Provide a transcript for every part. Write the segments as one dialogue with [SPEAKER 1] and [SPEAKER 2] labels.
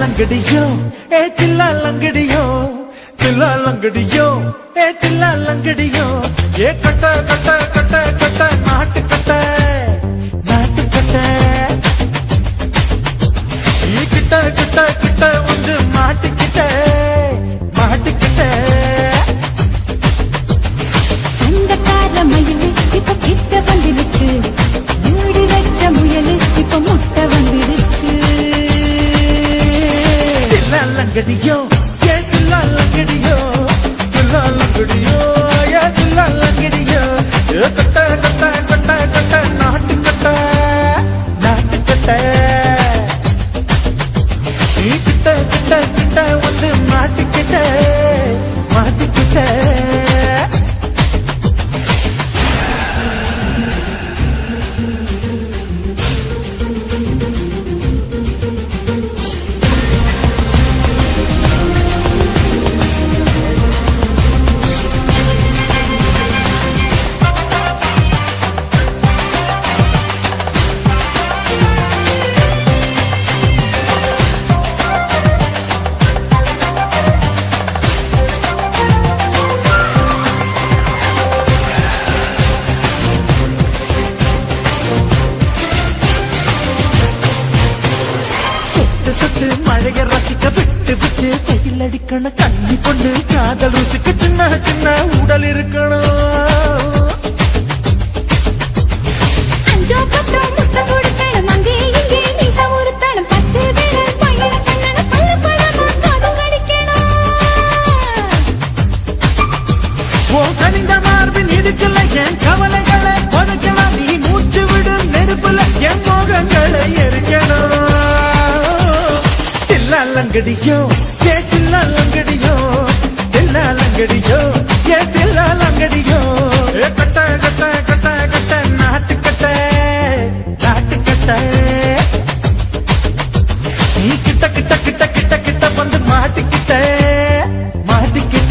[SPEAKER 1] लंगड़ियों ए चिल्ला लंगड़ियों ए चिल्ला लंगड़ियों ये कट कट कट कट नाट कट ये किट किट किट उंज माटिकिट
[SPEAKER 2] சண்டக்கார மயிலு இப்ப கிட்ட வந்துடுச்சு மூடி வச்ச முயலு இப்ப முட்டை வந்துடுச்சு
[SPEAKER 1] लंगड़ियों ये चिल्ला लंगड़ियों ये चिल्ला लंगड़ियों ये कट कट कट कट नाट कट ये किट किट किट उंज माटिकिट மழைய ரசிக்க விட்டு விட்டு வெயில் அடிக்கணும் கண்ணி கொண்டு காதல் ருசிக்கு சின்ன சின்ன உடல் இருக்கணும்
[SPEAKER 2] அஞ்சோ பத்தோ முட்டை கொடுக்கணும் அங்கே இங்கே நீசா உறுத்தணும் 10 பேர் பையன கண்ணன பல்ல பழமா காது கடிக்கணும்
[SPEAKER 1] ஓ கனிந்த மார்பின் இடுக்கல என் கவலைகளை புதைக்கலாம் நீ மூச்சு விடும் நெருப்புல என் மோகங்களை எரிக்கணும் தில்லாலங்கடியோ ஏ தில்லாலங்கடியோ தில்லாலங்கடியோ ஏ தில்லாலங்கடியோ ஏ கட்ட கட்ட கட்ட கட்ட நாட்டுக்கட்ட நாட்டுக்கட்ட நீ கிட்ட கிட்ட கிட்ட கிட்ட கிட்ட வந்து மாட்டிக்கிட்ட மாட்டிக்கிட்ட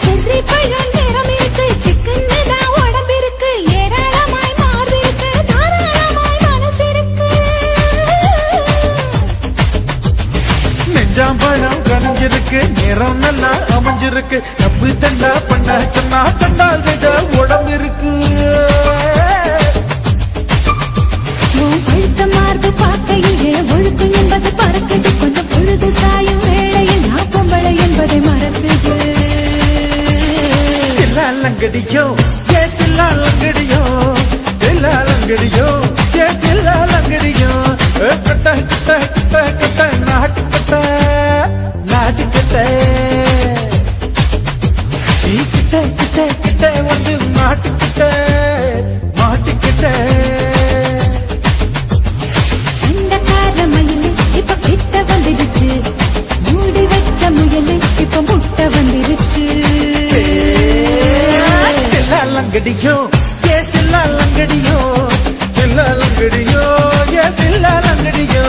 [SPEAKER 2] செர்ரி பழம் நிறம் இருக்கு சிக்கன்னு தான் உடம்பு இருக்கு ஏராளமாய் மார்பு இருக்கு தாராளமாய் மனசு இருக்கு
[SPEAKER 1] நெஞ்சாம்பழம் கனிஞ்சிருக்கு நிறம் நல்லா அமைஞ்சிருக்கு தப்பு தண்டா பண்ண சொன்னா கண்டால் வித உடம்பு இருக்கு
[SPEAKER 2] உன் பழுத்த மார்பு பார்க்கையிலே ஒழுக்கம் என்பது பறக்குது கொஞ்சம் பொழுது சாயும் வேளையில் நான் பொம்பளை என்பதை மறக்குது
[SPEAKER 1] தில்லாலங்கடியோ ஏ தில்லாலங்கடியோ தில்லாலங்கடியோ ஏ தில்லாலங்கடியோ கட்ட கட்ட கட்ட கட்ட நாட்டுக்கட்ட நாட்டுக்கட்ட நீ கிட்ட கிட்ட கிட்ட வந்து மாட்டுக்கிட்ட மாட்டுக்கிட்ட
[SPEAKER 2] சண்டக்கார மயிலு இப்ப கிட்ட வந்துடுச்சு மூடி வச்ச முயலு இப்ப முட்டை வந்துருச்சு
[SPEAKER 1] தில்லாலங்கடியோ ஏ தில்லாலங்கடியோ தில்லாலங்கடியோ ஏ தில்லாலங்கடியோ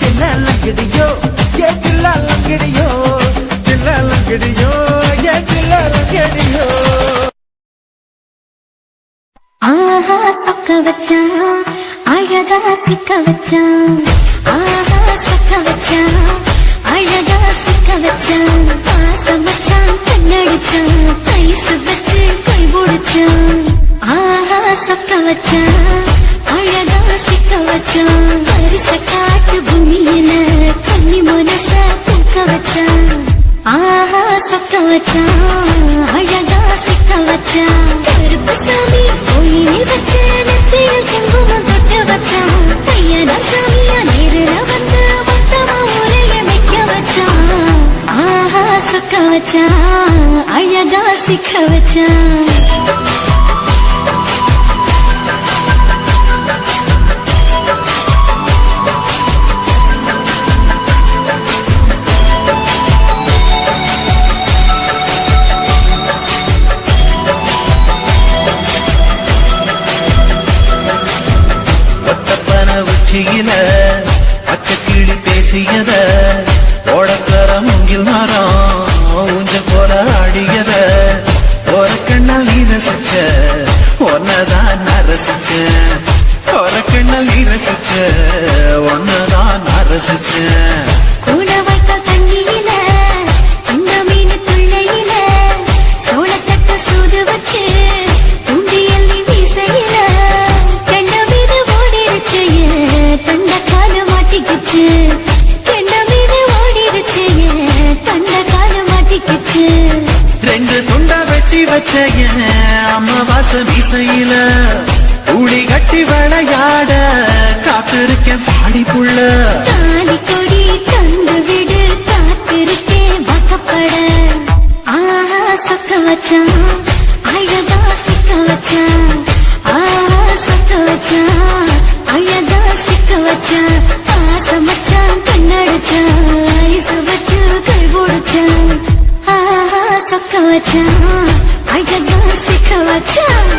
[SPEAKER 1] தில்லாலங்கடியோ ஏ தில்லாலங்கடியோ தில்லாலங்கடியோ ஏ தில்லாலங்கடியோ
[SPEAKER 2] ஆஹா சொக்க வச்சான் அழகா சிக்க வச்சான் ஆஹா சொக்க வச்சான் அழகா சிக்க வச்சான் பாசம் வச்சான் கண்ணடிச்சான் ஐஸ் வச்சு கை பிடிச்சான் ஆஹா சொக்க வச்சான் அழகா சிக்க வச்சான் பரிச காட்டு பூமியில கன்னி மனச பூக்க வச்சான் ஆஹா சொக்க வச்சான் அழகா சிக்க வச்சான் கருப்பு சாமி கோயிலில் வச்ச நெத்தியில் குங்குமம் தொட்டு வச்சான் பையனா சாமியா நேரில் வந்து மொத்தமா உரைய வைக்க வச்சான் ஆஹா சொக்க வச்சான் அழகா சிக்க வச்சான்
[SPEAKER 3] ஒத்தப்பன உச்சியில பச்சைக்கிளி பேசியத ஓடக்கர மூங்கில் மரம் ஊஞ்சல் போல ஆடியத ஒரு கண்ணால் நீ ரசிச்ச ஒன்னதான் நான் ரசிச்சேன் ஒரு கண்ணால் நீ ரசிச்ச ஒன்னதான் நான் ரசிச்சேன்
[SPEAKER 2] கூட வைத்த தண்ணியில அந்த மீன் துள்ளையில சோளத்தட்ட சூடு வச்சு தூண்டியல் நீ வீசையில கெண்ட மீன் ஓடிருச்சு தண்ட கால மாட்டிக்கிச்சு கெண்ட மீன் ஓடிருச்சு தண்ட கால மாட்டிக்கிச்சு
[SPEAKER 3] ரெண்டு துண்டா வெட்டி வச்ச என் அம்மாவாச மீசையில ஊடி கட்டி விளையாட காத்திருக்கேன் பாடி புள்ள
[SPEAKER 2] தாலி கொடி தந்து விடு காத்திருக்கேன் வாக்கப்பட ஆஹா சொக்க வச்சான் அழகா சிக்க வச்சான் ஆஹா சொக்க வச்சான் அழகா சிக்க வச்சான் பாசம் வச்சான் கண்ணடிச்சான் ஐஸ் வச்சு கை போடுச்சான் ஆஹா சொக்க வச்சான் அழகா சிக்க வச்சான்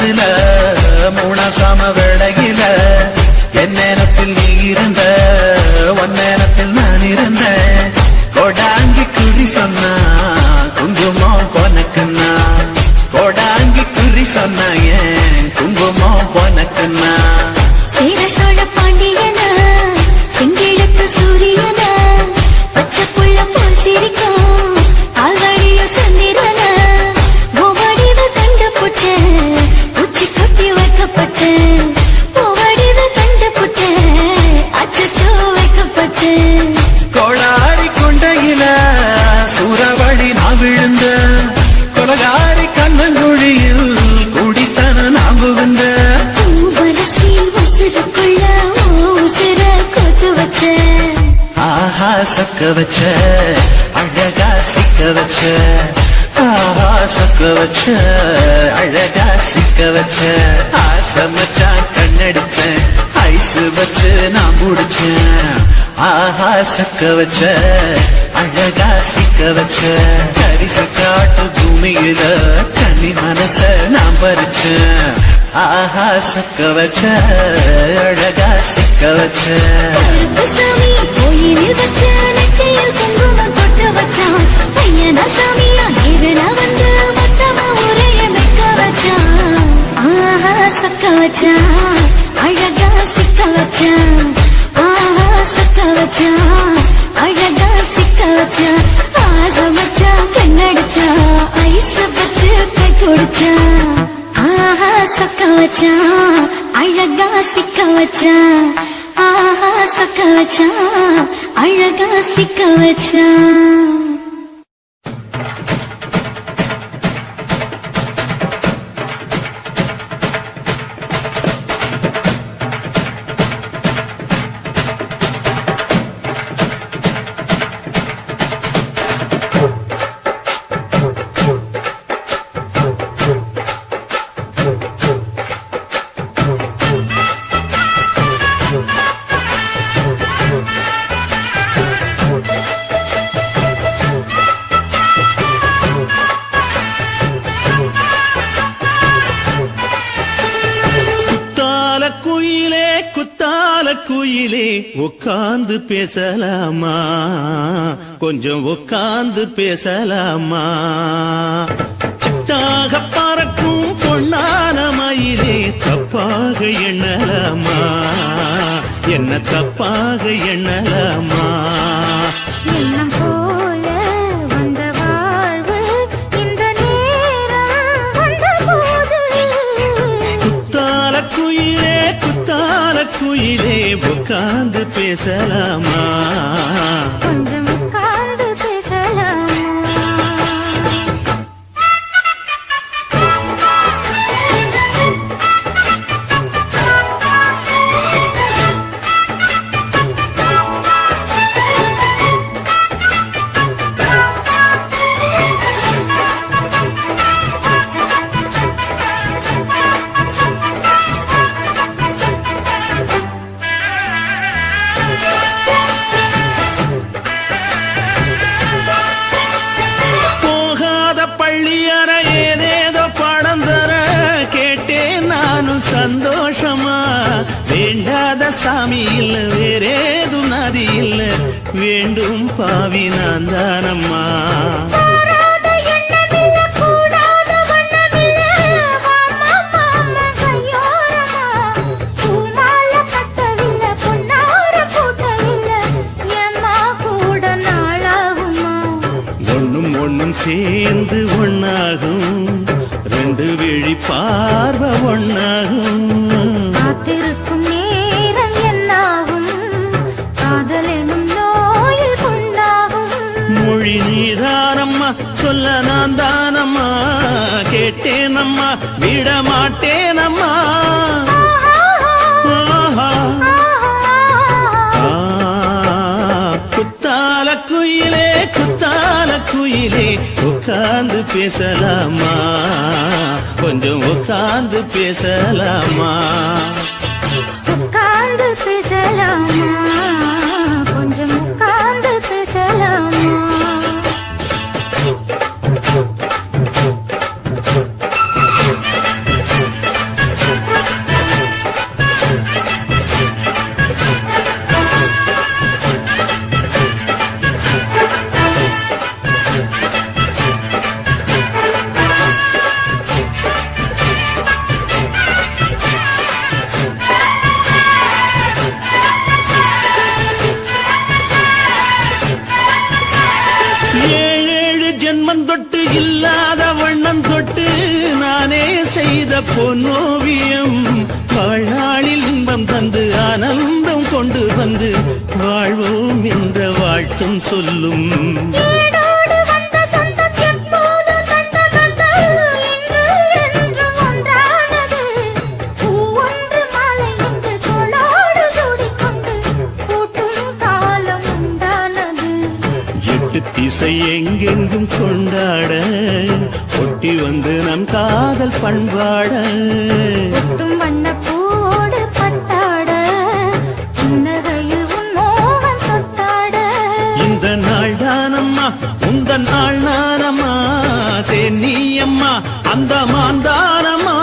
[SPEAKER 3] நேரத்துல மூணாசாம வேளையில என் நேரத்தில் நீ இருந்த உன் நேரத்தில் நான் இருந்தேன் கொடாங்கி குறி சொன்னா குங்குமம் பொனக்குன்னா கொடாங்கி குறி சொன்னா ஏன் குங்குமம் பொனக்குன்னா
[SPEAKER 2] சேர சோழ பாண்டியனா செங்கிழக்கு சூரியனா பச்சை புள்ள போல் சிரிக்கும் ஆழ்வாடிய சந்திரனா ஓவடிவு கண்டுபுட்ட உச்சி கொட்டி வைக்கப்பட்ட ஓவடிவு கண்டுபுட்ட அச்சச்சோ வைக்கப்பட்ட
[SPEAKER 3] கோளாரி கொண்டையில சூறவழி நான் விழுந்த கொலகாரி கண்ணங்குழியில் குடித்தன நான் புகுந்த
[SPEAKER 2] வரிசி உசுருக்குள்ள உசுர கொத்து வச்ச
[SPEAKER 3] ஆஹா சொக்க வச்ச அழகா சிக்க வச்ச ஆஹா சொக்க வச்ச அழகா சிக்க வச்ச ஆசை மச்சான் கண்ணடிச்சேன் ஐசு வச்சு நான் முடிச்சேன் ஆஹா சொக்க வச்ச அழகா சிக்க வச்ச கரிசு காட்டு பூமியில கண்ணி மனச நான் பறிச்சேன் ஆஹா சொக்க வச்ச அழகா சிக்க வச்ச
[SPEAKER 2] சாமி கோயிலில் வச்ச நெற்றியில் குங்குமம் தொட்டு வச்சான் பையனா சாமியா நேரா வந்து மொத்தமா உரைய வைக்க வச்சான் ஆஹா சக்க வச்சான் அழகா சிக்க வச்சான் ஆஹா சக்க வச்சான் அழகா சிக்க வச்சான் ஆசை வச்சான் கண்ணடிச்சான் ஐஸ் வச்சு கை குடிச்சான் ஆஹா சக்க வச்சான் அழகா சிக்க வச்சான் ஆஹா சக்க வச்சான் அழகா சிக்க வச்சான்
[SPEAKER 1] குயிலே உட்கார்ந்து பேசலாமா கொஞ்சம் உட்கார்ந்து பேசலாமா சிட்டாக பறக்கும் பொன்னான மயிலே தப்பாக எண்ணலாமா என்ன தப்பாக எண்ணலாமா
[SPEAKER 2] எண்ணம் போல வந்த வாழ்வு இந்த நேரம் வந்தபோது
[SPEAKER 1] குத்தால குயிலே உட்கார்ந்து பேசலாமா
[SPEAKER 2] கொஞ்சம் உட்கார்ந்து பேசலாமா
[SPEAKER 1] சந்தோஷமா வேண்டாத சாமி இல்ல வேறேது நதி இல்ல வேண்டும் பாவி நான் தானம்மா ஒண்ணும் சேர்ந்து ஒண்ணாகும் ரெண்டு விழி பார்வை ஒண்ணாகும்
[SPEAKER 2] காத்திருக்கும் நேரம் என்னாகும் காதல் எனும் நோயில் கொண்டாகும்
[SPEAKER 1] மொழி நீதானம்மா சொல்ல நான் தானம்மா கேட்டேனம்மா விட மாட்டேனம்மா குத்தால குயிலே உட்கார்ந்து பேசலாமா கொஞ்சம் உட்கார்ந்து பேசலாமா
[SPEAKER 2] உட்கார்ந்து பேசலாமா கொஞ்சம் உட்கார்ந்து பேசலாமா
[SPEAKER 3] செய்த பொன்னோவியம் வாழ்நாளில் இன்பம் தந்து ஆனந்தம் கொண்டு வந்து வாழ்வோம் என்ற வாழ்த்தும் சொல்லும்.
[SPEAKER 2] ஏடோடு வந்த சொந்தம் எப்போது தந்த பந்தம் இன்று என்றும் ஒன்றானது. பூவொன்று மாலை என்று தோளோடு சூடிக்கொண்டு கூட்டும் காலம் உண்டானது.
[SPEAKER 3] எட்டு திசை எங்கெங்கும் கொண்டாட ஒட்டி வந்து நம் காதல் பண்பாட
[SPEAKER 2] ஒட்டும் வண்ணப்பூவோடு பட்டாட புன்னகையில் உன் மோகம் தொட்டாட.
[SPEAKER 3] இந்த நாள் தானம்மா உந்த நாள் நானம்மா தேனியம்மா அந்த மாந்தானம்மா.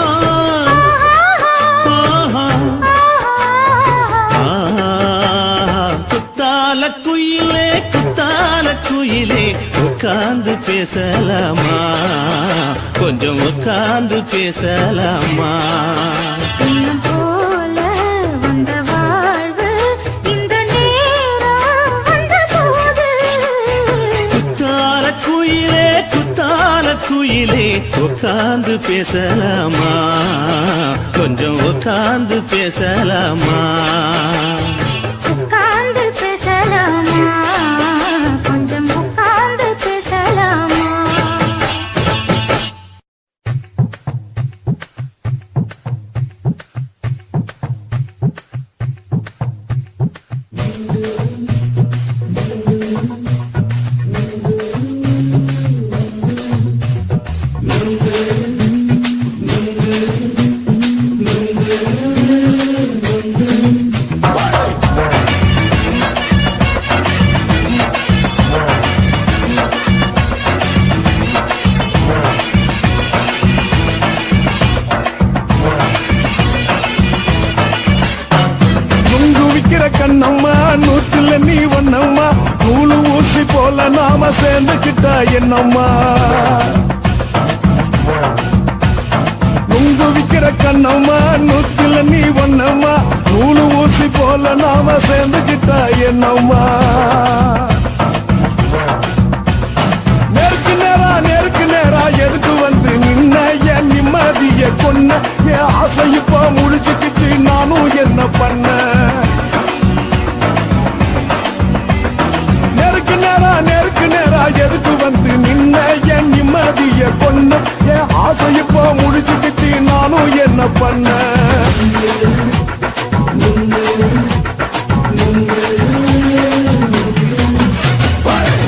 [SPEAKER 3] குத்தால குயிலே குத்தால குயிலே உட்கார்ந்து பேசலாமா கொஞ்சம் உட்கார்ந்து பேசலாமா.
[SPEAKER 2] இன்னும் போல வந்த வாழ்வு இந்த நேரம் வந்தபோது.
[SPEAKER 3] குத்தால குயிலே உட்கார்ந்து பேசலாமா கொஞ்சம் உட்கார்ந்து பேசலாமா.
[SPEAKER 2] உட்கார்ந்து பேசலாமா கொஞ்சம் உட்கார்ந்து பேசலாமா.
[SPEAKER 1] கண்ணம்மா நூத்துல நீ ஒன்னம்மா நூலு ஊசி போல நாம சேர்ந்துக்கிட்டா என்னம்மா. நுங்கு விக்கிற கண்ணம்மா நூத்துல நீ ஒன்னம்மா நூலு ஊசி போல நாம சேர்ந்துக்கிட்டா என்னம்மா. நேருக்கு நேரா எதுக்கு வந்து நின்ன என் நிம்மதிய கொன்ன என் ஆசை இப்ப முடிச்சுக்கிச்சு நானும் என்ன பண்ண. நேருக்கு நேரா எதுக்கு வந்து நின்ன என் நிம்மதிய கொன்ன என் ஆசை இப்போ முடிச்சுக்கிச்சு நானும் என்ன பண்ண.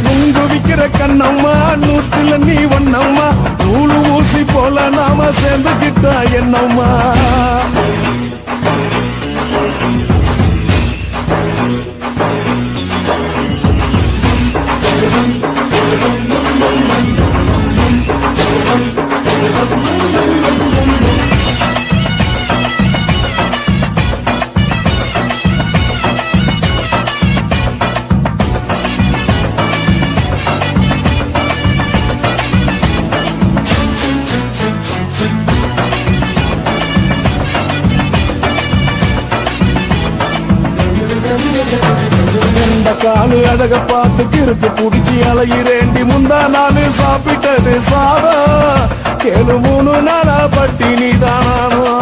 [SPEAKER 1] நுங்கு விக்கிற கண்ணம்மா நூத்துல நீ ஒன்னம்மா நூலு ஊசி போல நாம சேர்ந்துக்கிட்டா என்னம்மா. காலு அழக பார்த்து கிறுக்கு புடிச்சு அலையிறேண்டி முந்தா நாலு சாப்பிட்டது சாதம் கேளு 3 நாளா பட்டினி தானோ.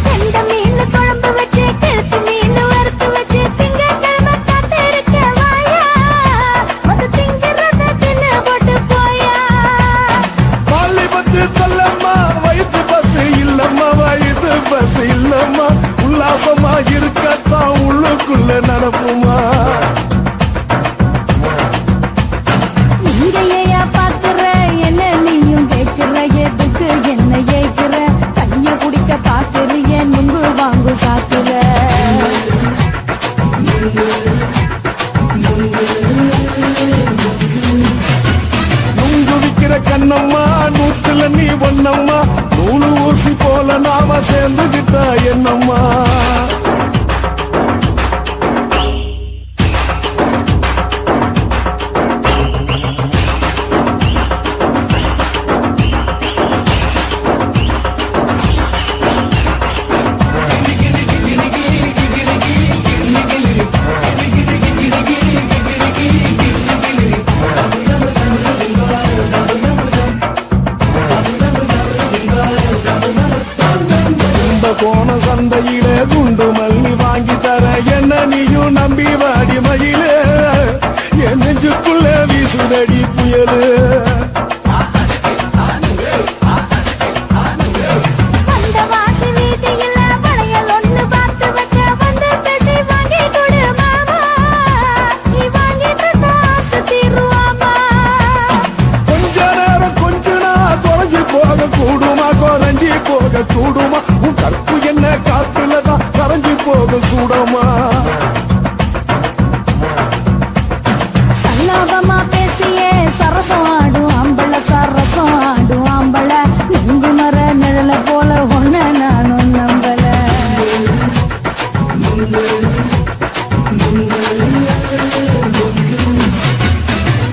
[SPEAKER 2] கண்ட மீன் குழம்பு வச்சு கிழக்கு மீன் வறுத்து வச்சு திங்கட்கிழமை காத்திருக்க வாயா வந்து திங்கிறத தின்னு போட்டு போயா.
[SPEAKER 1] பள்ளி பத்து சொல்லம்மா வயிற்று பசு இல்லம்மா வயிற்று பசு இல்லம்மா உல்லாசமா இருக்கத்தான் உள்ளுக்குள்ள நடப்புமா.
[SPEAKER 2] நீரையா பாக்குற என்ன நீயும் கேட்கிற எதுக்கு என்ன ஏக்குற தண்ணிய குடிக்க பாக்குறிய நுங்கு வாங்கு சாக்குற.
[SPEAKER 1] நுங்கு விக்கிற கண்ணம்மா நூத்துல நீ ஒன்னம்மா நூலு ஊசி போல நாம சேர்ந்துகிட்டா என்னம்மா. ஓடி வாடி மயிலே என் நெஞ்சுக்குள்ள வீசுதடி புயலு
[SPEAKER 2] அந்த வாசி வீதியில வளையல் ஒண்ணு பார்த்து வச்ச வந்து பேசி வாங்கி கொடு மாமா நீ வாங்கிட்டு காசு தீருவாமா
[SPEAKER 1] கொஞ்ச நேரம் கொஞ்ச நாள் தொலைஞ்சு போக கூடுமா குறைஞ்சி போக கூடுமா உன் கற்பு என்ன காத்துலதான் கரைஞ்சி போக கூடுமா
[SPEAKER 2] சல்லாபமா பேசியே சரசம் ஆடும் ஆம்பள சரசம் ஆடும் ஆம்பள நுங்கு மர நிழல போல ஒண்ணு நானும் நம்பல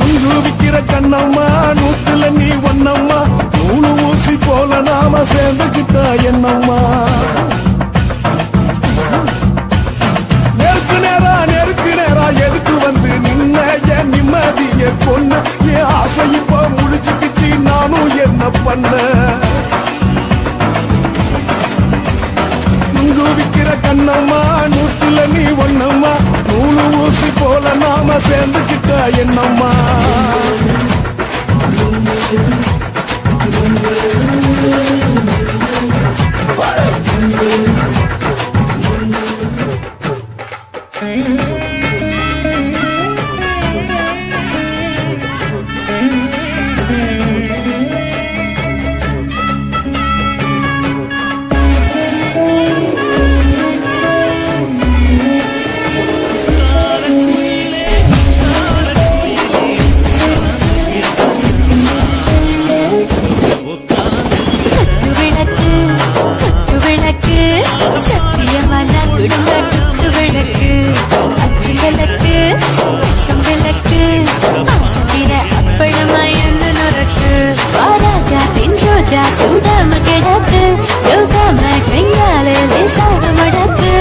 [SPEAKER 1] இங்கு விக்கிற கண்ணம்மா நூத்துல நீ ஒன்னம்மா நூலு ஊசி போல நாம சேர்ந்துக்கிட்டா என்னம்மா நெருக்கு நேரா எதுக்கு வந்து நின்ன என் நிம்மதிய பொண்ணு என் ஆசை இப்ப முடிச்சுக்கிச்சு நானும் என்ன பண்ண இங்கு விக்கிற கண்ணம்மா நூத்துல நீ ஒன்னம்மா நூலு ஊசி போல நாம சேர்ந்துக்கிட்ட என்னம்மா
[SPEAKER 2] விளக்கு சத்தியமான குடும்ப விளக்கு அச்சு விளக்கு விளக்கு சத்திர அப்பளமா என்ன நுறக்கு ராஜா தின் ரோஜா சூடாம கிடக்கு யோகாம கையாலே லேசாக மடக்கு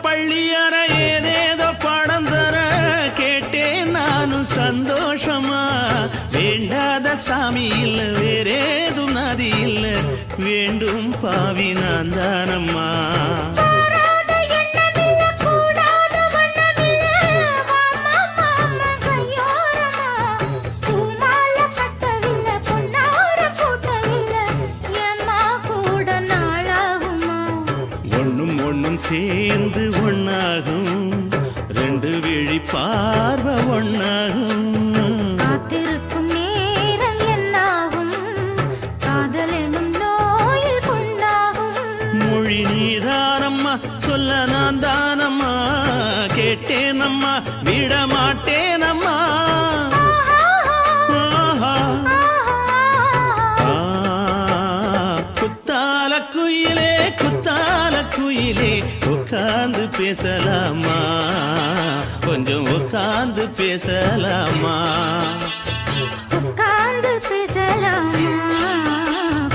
[SPEAKER 3] பள்ளியற ஏதேதோ படம் தர கேட்டேன் நானும் சந்தோஷமா வேண்டாத சாமி இல்ல வேறேதும் நதி இல்ல வேண்டும் பாவி நான் தானம்மா ஒன்னும் சேர்ந்து ஒன்னாகும் ரெண்டு விழி பார்வை ஒன்னாகும்
[SPEAKER 2] காத்திருக்கும் நேரம் என்னாகும் காதல் எனும் நோயில் கொண்டாகும்
[SPEAKER 3] மொழி நீதானம்மா சொல்ல நான் தானம்மா கேட்டேனம்மா விட மாட்டேனம்மா குத்தால குயிலே குத்தால குயிலே உட்கார்ந்து பேசலாமா கொஞ்சம் உட்கார்ந்து பேசலாமா
[SPEAKER 2] உட்கார்ந்து பேசலாமா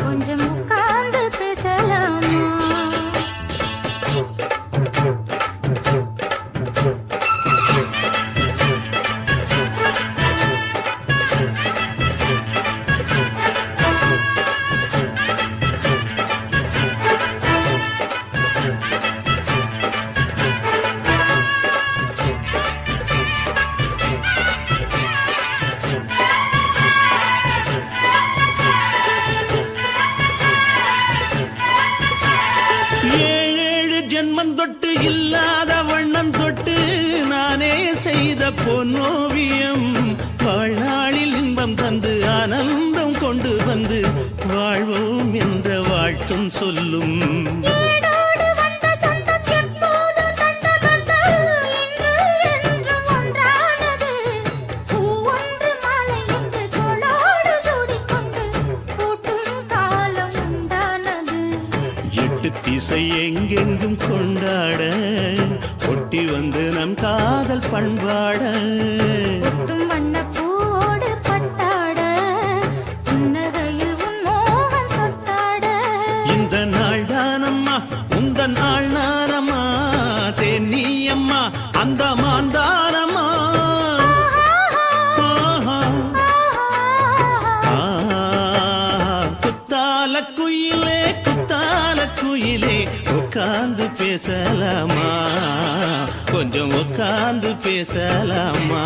[SPEAKER 2] கொஞ்சம் உட்கார்ந்து பேசலாமா
[SPEAKER 3] ஜென்மந்தொட்டு இல்லாத வண்ணம் தொட்டு நானே செய்த பொன்னோவியம் வாழ்நாளில் இன்பம் தந்து ஆனந்தம் கொண்டு வந்து வாழ்வோம் என்ற வாழ்த்தும் சொல்லும் திசை எங்கெங்கும் கொண்டாட ஒட்டி வந்து நம் காதல் பண்பாட
[SPEAKER 2] ஒட்டும் வண்ணப்பூவோடு பட்டாட புன்னகையில் உன் மோகம் தொட்டாட
[SPEAKER 3] இந்த நாள் தானம்மா உந்த நாள் நானம்மா தேனி அம்மா அந்த மாந்தானம்மா குத்தால குயிலே உட்கார்ந்து பேசலாமா கொஞ்சம் உட்கார்ந்து பேசலாமா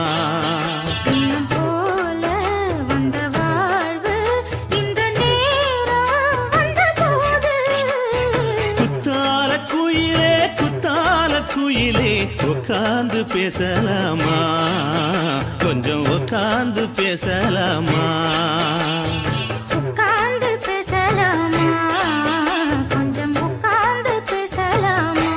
[SPEAKER 2] இன்னும் போல வந்த வாழ்வு இந்த நேரம் வந்தபோது
[SPEAKER 3] குத்தால குயிலே உட்கார்ந்து பேசலாமா கொஞ்சம் உட்கார்ந்து பேசலாமா
[SPEAKER 2] உட்கார்ந்து பேசலாமா கொஞ்சம் உட்கார்ந்து பேசலாமா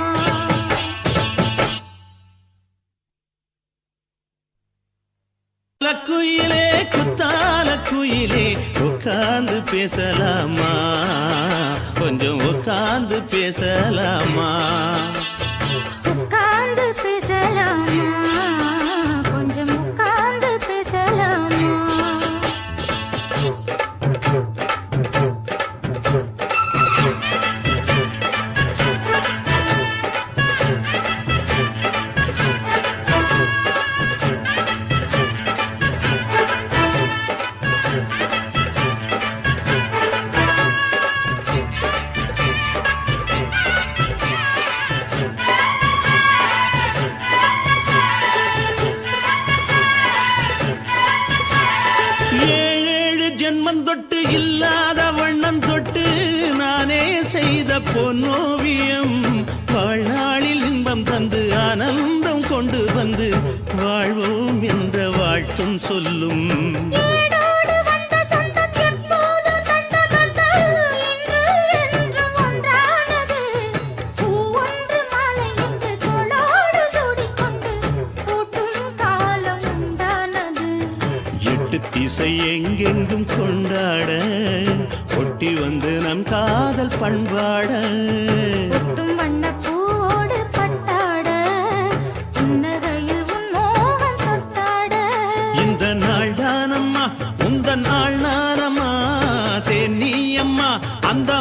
[SPEAKER 3] குத்தால குயிலே உட்கார்ந்து பேசலாமா கொஞ்சம் உட்கார்ந்து பேசலாமா
[SPEAKER 2] உட்கார்ந்து பேசலாமா கொஞ்சம் உட்கார்ந்து பேசலாமா
[SPEAKER 3] ஏழேழு ஜென்மம் தொட்டு இல்லாத வண்ணம் தொட்டு நானே செய்த பொன்னோவியம் வாழ்நாளில் இன்பம் தந்து ஆனந்தம் கொண்டு வந்து வாழ்வோம் என்ற வாழ்த்தும் சொல்லும்
[SPEAKER 2] ஏடோடு வந்த சொந்தம் எப்போது தந்த பந்தம் இன்று என்றும் ஒன்றானது பூ ஒன்று மாலை என்று தோளோடு சூடிக்கொண்டு பூட்டும் காலம் உண்டானது
[SPEAKER 3] எட்டு திசை எங்கெங்கும் கொண்டாட ஒட்டி வந்து நம் காதல் பண்பாட
[SPEAKER 2] ஒட்டும் வண்ணப்பூவோடு பட்டாட புன்னகையில் உன் மோகம் தொட்டாட
[SPEAKER 3] இந்த நாள் தானம்மா உந்த நாள் நானம்மா தேனி அம்மா அந்த